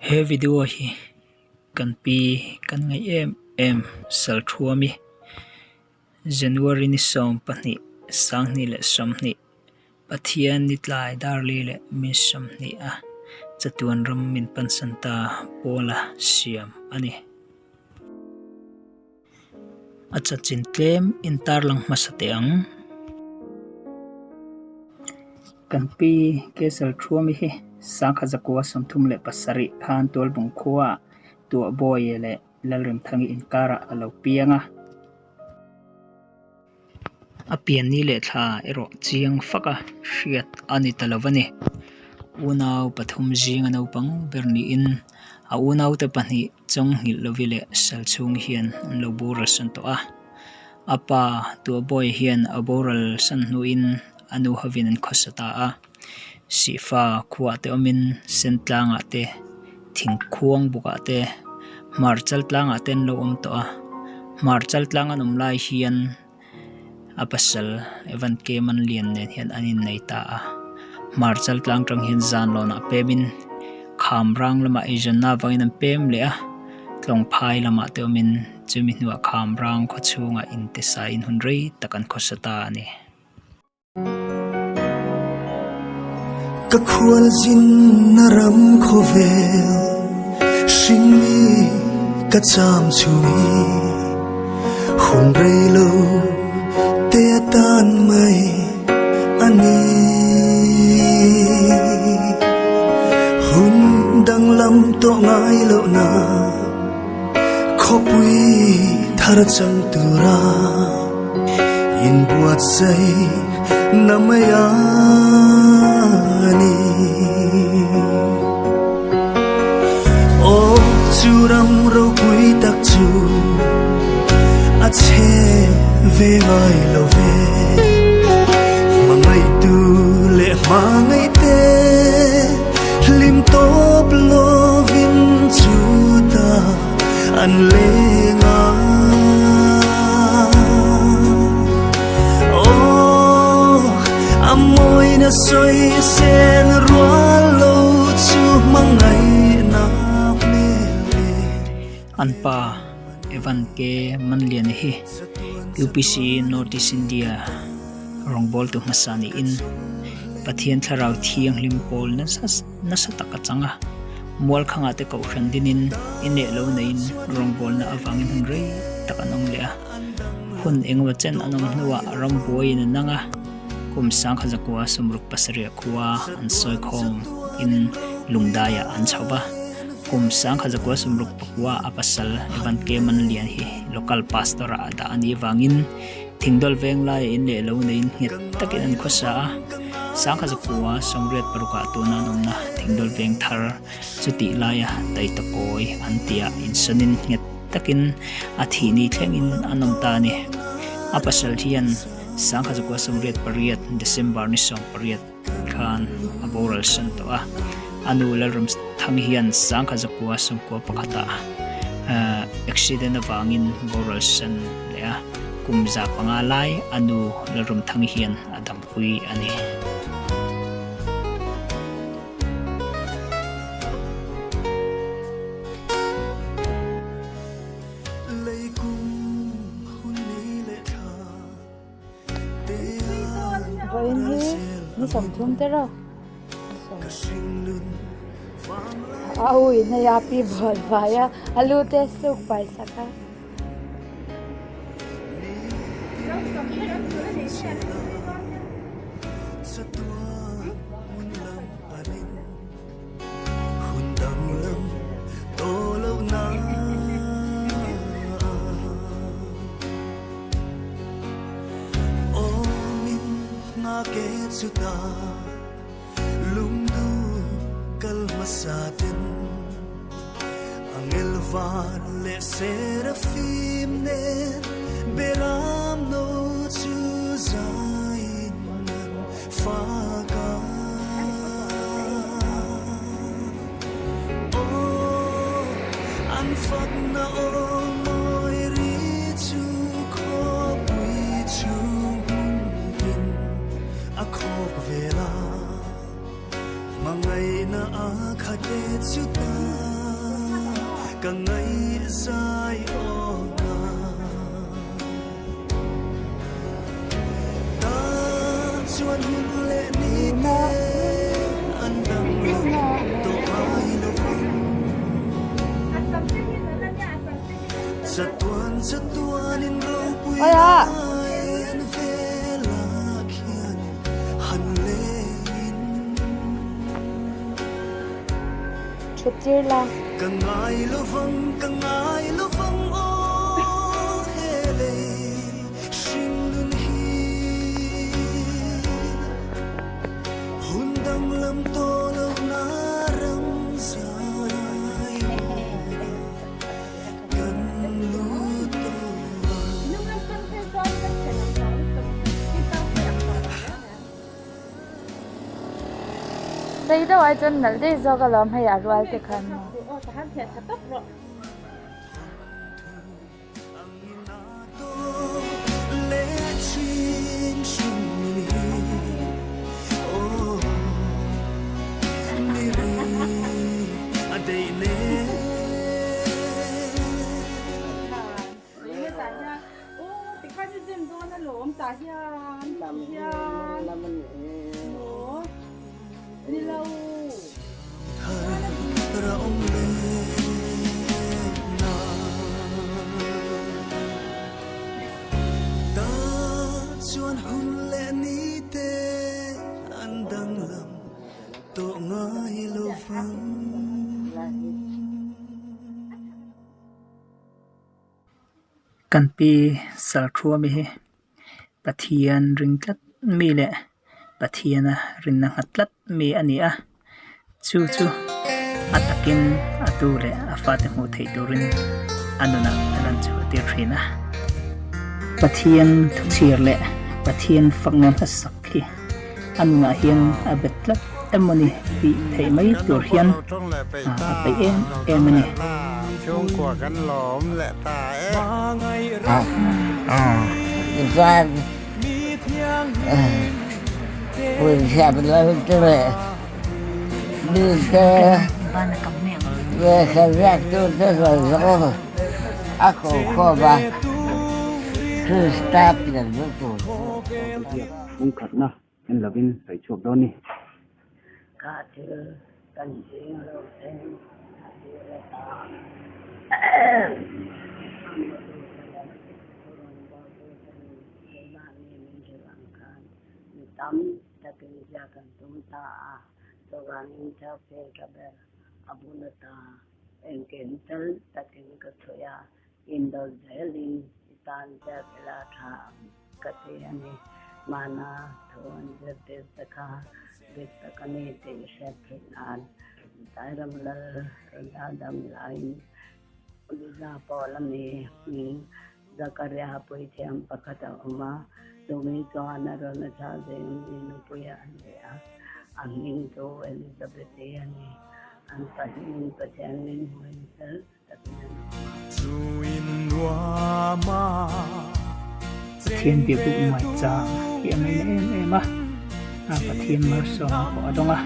He video hi kan pi kan ngai em Salthuami January ni som pani sang ni le som ni pathian ni tlai dar le mi som ni a chatuan ram min pansanta pola siam ani acha chintlem intar lang masateang kan pi ke Salthuami hi sang khajakwa somthum le pasari phan tol bung khuwa tu boy le lalrim thangi inkara alo pianga apian ni le thla ero chiang faka hriat ani talovani unaw pathum jing ano pang berni in a unaw te pani chung hil lovile salchung hian lo boral san to a apa tu boy hian aboral san nu in anu havin an khosata a sifa khuwa te omin sentlanga te thingkhuang buka te marchal tlanga ten lo om to a marchal tlanga num lai hian apasal evan ke man lian ne hian anin nei ta a marchal tlang tang hian zan lo na pemin khamrang lama ejan na wangin an pem le a tlong phai lama te omin chumi nuwa khamrang kho chunga inte sa in hunrei takan khosata ani ka khual jin naram khovel shingmi ka cham chumi hunrei lo te atan mai ani hun dang lam to ngai lo na khopui thar chang tura in buat sai namaya ani o churam ro pui tak chu a che ve ngai lo ve mangai tu le mangai te lim top lo vin chu ta an le nga amoy na soy sen rualo chu mangai na me anpa evan ke manlian hi UPC Northeast India rongbol tu masani in pathian tharau thiang limpol na sa takachanga mual khanga te ko khandinin ine lo nein rongbol na avangin hunrei takanong le a hun engwa chen anom nuwa ramboi na nanga kum sang khajakwa sumruk pasari khuwa an soi khom in lungdaya an chawba kum sang khajakwa sumruk pakwa apasal evan ke man lian hi local pastor ada ani wangin thingdol veng lai in le lo nein hit takin an khosa sang khajakwa somret paruka tuna nomna thingdol veng thar chuti laya tai takoi antia insanin hit takin athini thlengin anom ta ni apasal hian sang khajakwa somret pariat December ni som pariat khan aboral san to a anu lalrum thang hian sang khajakwa somkwa pakhata accident avangin boral san le a kumza pangalai anu lalrum thang hian adam pui ani ni som thum te ro au na ya pi bhol vaya alu te suk pai saka ke chuta lungdu kalmasatin angelvan le serafim ne beram no chu zain faka oh anfak na oh moi ri chu kho pui chu akhok vela mangai na khate chuta ka ngai sai ona ta chuan hun le ni te an dang to ai lo chatuan in ro pui an vela khian han le chutir la ka ngai lo vang o hele shin lun hi hun dang lam to lo na ram sai kan lu to sei đâu ai chân nở đi do cái lắm hay à rồi cái khăn mà le chin shin o ni ri a dei ne ra om le na ta chuan hun le ni te an dang lam to ngai lo vang kan pi Salthuami hi pathian ringtlat mi le pathiana rinna hatlat mi ani a chu atakin atu le afat mu thei turin anuna alan chu tir thina pathian thuchir le pathian fangngon hasakhi anuna hian abetlat emoni pi thei mai tur hian apai em ani chung của căn lốm lẹ tà ấy ra ui xem lên cái này đi xe về xe rác tôi rất là rõ aku kho ba cứ stop là rất rồi Thenkhat na en lovin sai chok do ni cả thứ cần gì rồi thêm tắm ta kinh gia cần chúng ta avangin ta phê cả bè abunata en kiến tel ta kinh cái thuya indo deli tan ta bela tha kate ani mana thon jete taka betakani te shepran tairam la radam lain uliza polami zakaria poitiam pakata uma Tumi to anarona chade inu puya ania angin to Elizabethiani an pahin pachanin winter tapinan chuin wa ma thiên địa bu mai cha hiện nay em pathian mar som ko adonga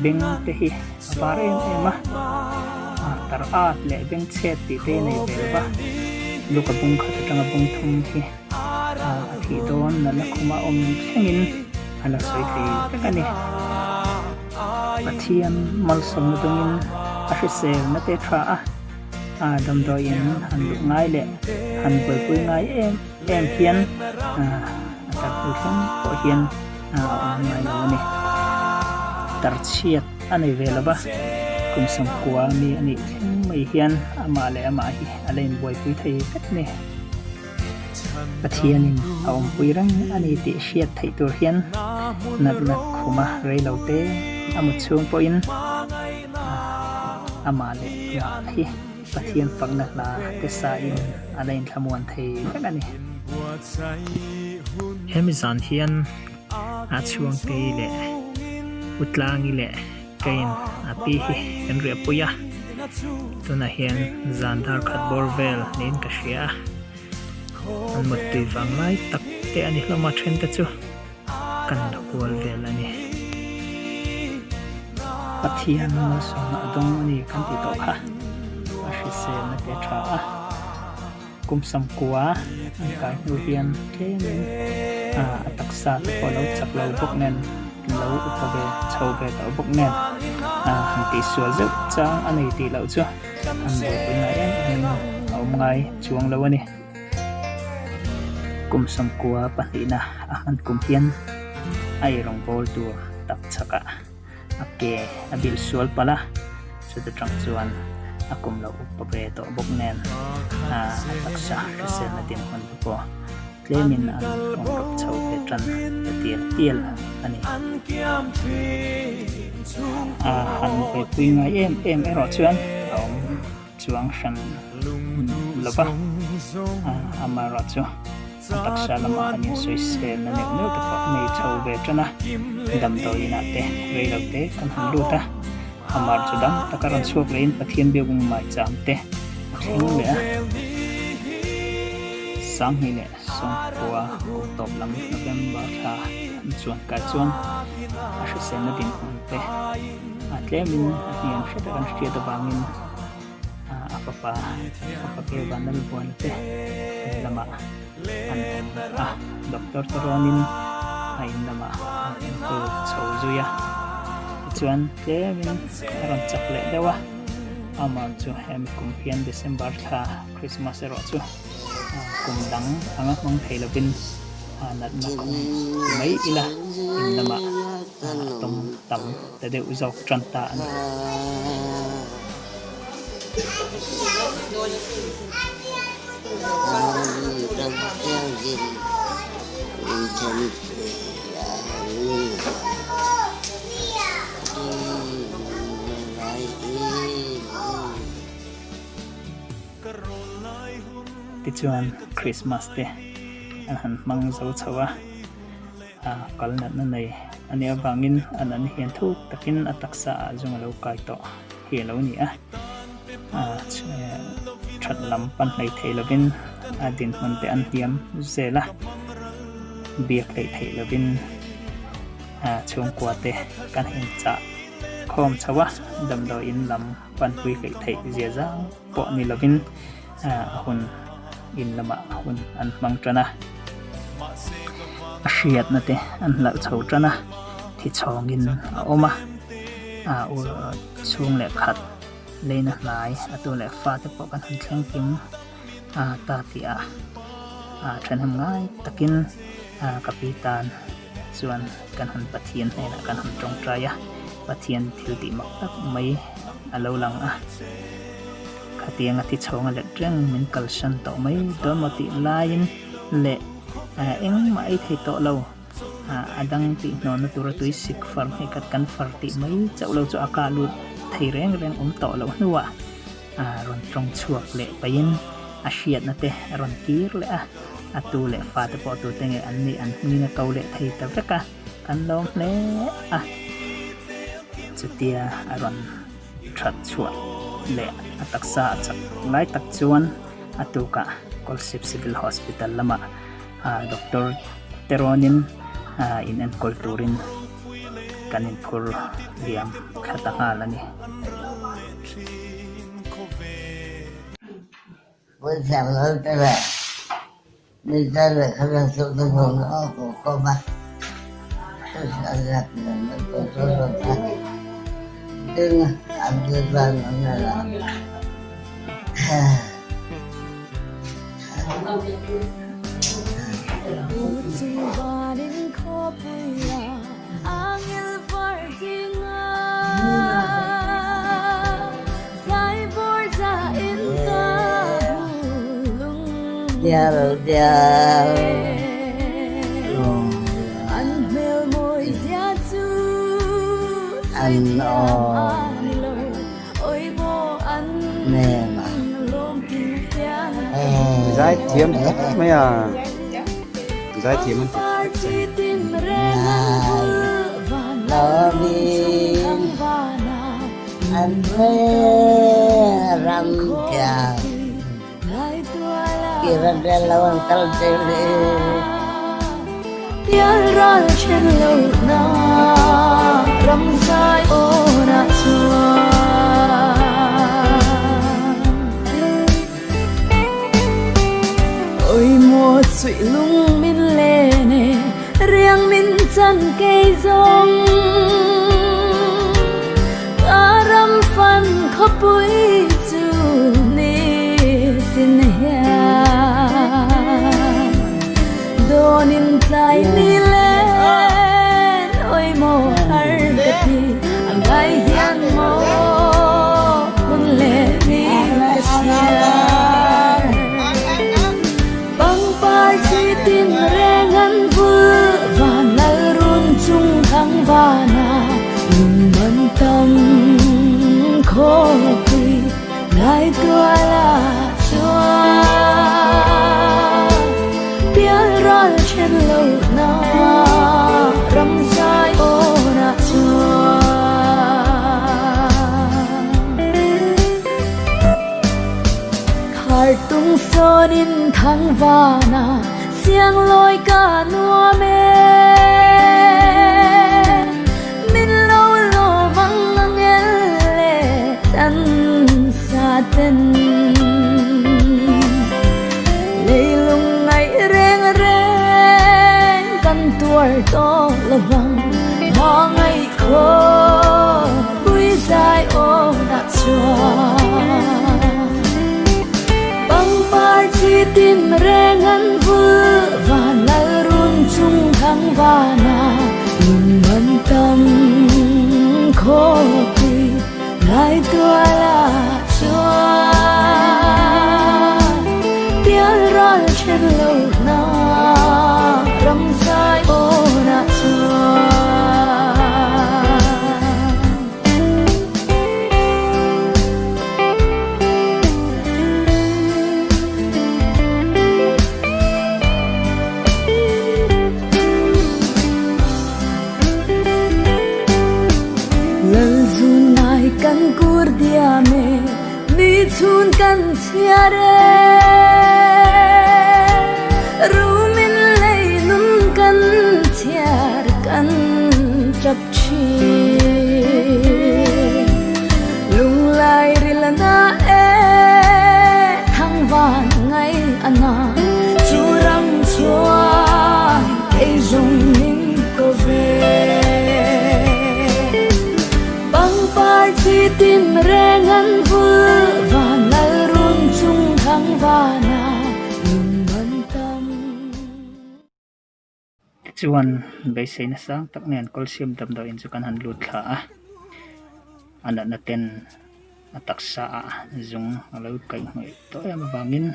beng te hi apar em tar at le beng chet ti te nei belba luka bung khat tanga bung thum hi thi don na khuma om thengin ala soi thei takani pathian mal som dungin asel na te tha dam do in han lu ngai le han pui pui ngai em hian ta pu thum ko hian ngai lo ni tar chiat ani velaba kum sam kwa mi ani mai hian ama le ama hi alein boy pui thei kat ni pathianin aum puirang ani ti hriat thei tur hian nat khuma rei lote amu chung poin ama le hi pathian pangna la te sa in alein thamuan thei takani hemizan hian a chuang pe le utlangi le kain api hi en ria puya tuna hian zandar khat borvel nin ka hria an mut tui wang lai tak te ani hlama then ta chu kan da kual vel ani thiamlo song adong ni kan ti to kha ashi se na te tha kum sam kwa kai nu hian tlemin ataksa te polo chaklo bok nen lo upabe chaube to bok nen han ti sual zeu chang ani ti lo chu an bo na yan om ngai chuang lo ani kum sam kwa patina han kum hian ai rong bol tu tak chaka ake abil sual pala so the trunk chuan akum lo upabe to bok nen taksa sen na tin hon po tlemin an ong rop chau pe tran tiel ani han pe pui ngai em ero chuan ong chuang shan loba amara chu taksa lama ani soi se na ne no ta pak nei chau ve trana dam to ina te reilo te kan han lu ta amar chu dam takaran chuak lein pathian beung mai cham te thing le sang hi le song kwa top lam November tha chuan ka chuan a hre sen na din hon te atlemin atiam hre kan hre ta bangin apapa ke banal buan te lama an doctor teronin ai lama to chauzuya chuan tlemin aron chakle dewa amar chu hem kum hian December tha Christmas ero chu kum dang anga mong thailopin nat na kum mai ila in lama tom tam te de uzok tranta an chuan Christmas te an han mang zo chawa kalnat na nei ani avangin an hian thuk takin ataksa zunga lo kai to hi lo ni that lam pan nei theilovin adin hon te an thiam zela biak lei theilovin chung kwa te kan hin cha khom chawa dam do in lam pan pui lei thei zia za po ni lovin hun in lama hun an mang trana hriat na te an la chho trana thi chungin oma chung le khat leina lai atu le fa te po kan han thleng kim ta ti than ham ngai takin kapitan chuan kan han pathian hena kan han tong traya pathian thil ti mak tak mai alo lang khatianga ti chonga le treng min kalsan to mai dormati lain le eng mai thei to lo adang ti non na tura tui sik far he kat kan far ti mai chaulo chu akalu thei reng to lo nuwa ron trong chuak le pain a hriat na te ron kir le atu le fa te po tu tenge an ni na kau le thei ta veka kan lom le chutia ron that chuak le ataksa chak lai tak chuan atuka kolsip civil hospital lama doctor teronin in an kulturin kanin phur liam khatanga lani với sao lớn tới là đi tới là không có sự tương hồn đó của con bác tôi sợ gặp là nó có số rồi ta nhưng anh đưa ra nó là anh nè mà giải thiếm mấy giải thiếm đó đi anh mê rằm chà kira dia lawan kaltele ya ra trên lâu na râm sai ô na lung min lệ nè riêng min chân cây rong karam phan khóc bụi chu ni xin ya donin tlai ni lên ôi mô har kati angai hian mo mun le ni kasia bang par chi tin rengan vu và nal run chung thang vana lung man tâm khô quy ngai tua la chua tiếng rol trên lâu na ram sai ô na chua khar tung son in thang vana siang loi cả nua mê min lâu lo vắng ngang lệ tan xa tên lê lung ngày reng reng căn tuổi to là vắng hoa ngày khô quý dài ô đã chua chi tin rengan vu và nal run chung thang vana lung man tâm khô quy ngai tua la chua tiếng rol trên lâu na ram sai ô na chua kan kur dia me ni chun kan chia re rumin lei nun kan chiar kan chap chi lung lai rilana e thang van ngai ana churam chua ei zong ning ko ve chi tin rengan vu và nal run chung thang vana lung man tâm chuan be sei na sang tak nen calcium dam do in chu kan han lut thla ana na ten ataksa zung alo kai hoi to em avangin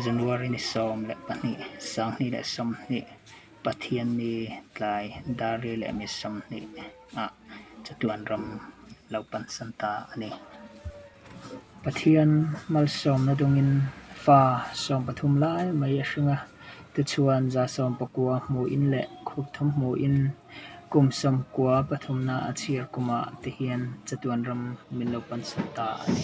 January ni som le pani sang ni le som ni pathian ni tlai dari le mi som ni chuan ram laupan santa ani pathian mal som na dungin fa som pathum lai mai hringa tu chuan za som pakua mu in le khup thum mu in kum som kwa pathum na achir kuma te hian chuan ram min laupan santa ani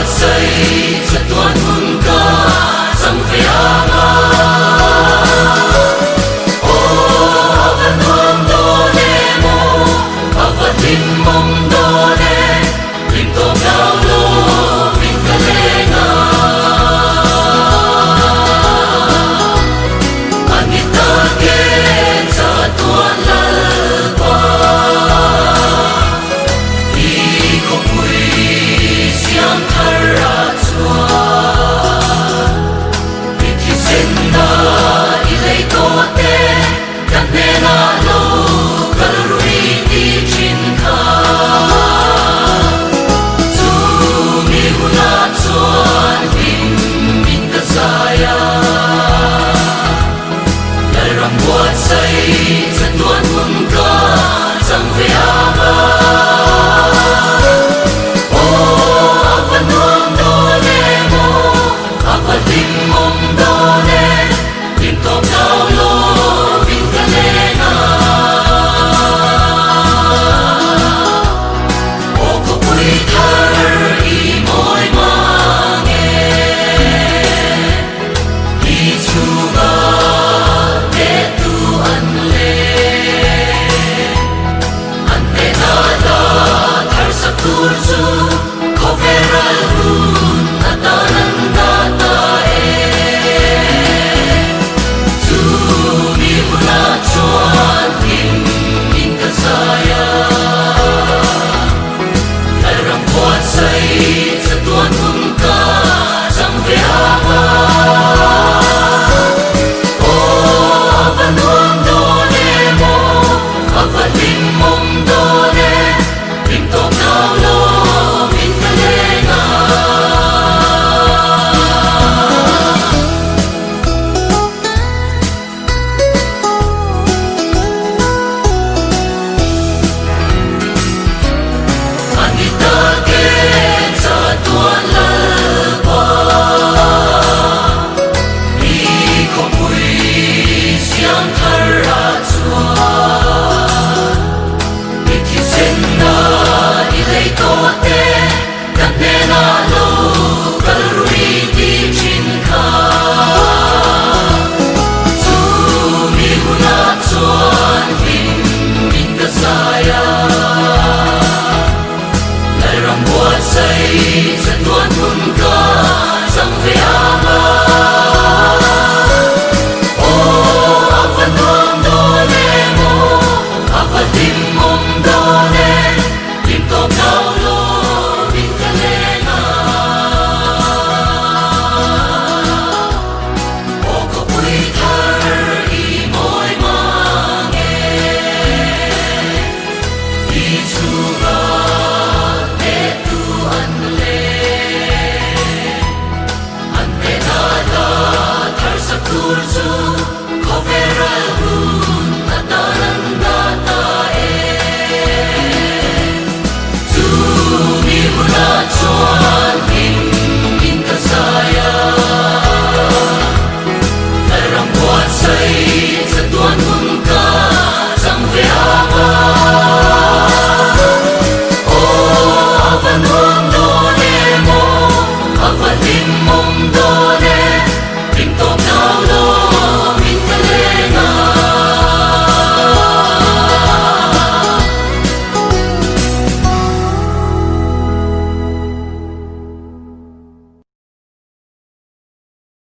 say cho tuan hung ca chẳng về ama ô avan hom do ne mo avan lim mong do ne lim to cao lo vinh ca lê nga anita ke cha tuan lal pa đi có quỳ siam thara chuuan đi thi sen na ilei to te kan ne na lo kal rui ti chin kha chu mi huna chuan min ka zaya la ram buat say cha tuan hung ka chẳng về ama avan hom do ne mo avan lim mong do ne lim to cao lo vinh ca lê nga ô có quy thar i môi ma nghe i chuga te tu an le an te na da thar sa tur chu coveral hun atan ta tu mi huna chuan in ka zaya la ram buat say cha tuan hung ka chẳng về ama ô avan hom do ne mo avan lim mong do ne lim to cao lo vinh ca lê nga anita ke cha tuan lal pa đi có quỳ siam thara chuan đi thi sen na ilei to te kan ne na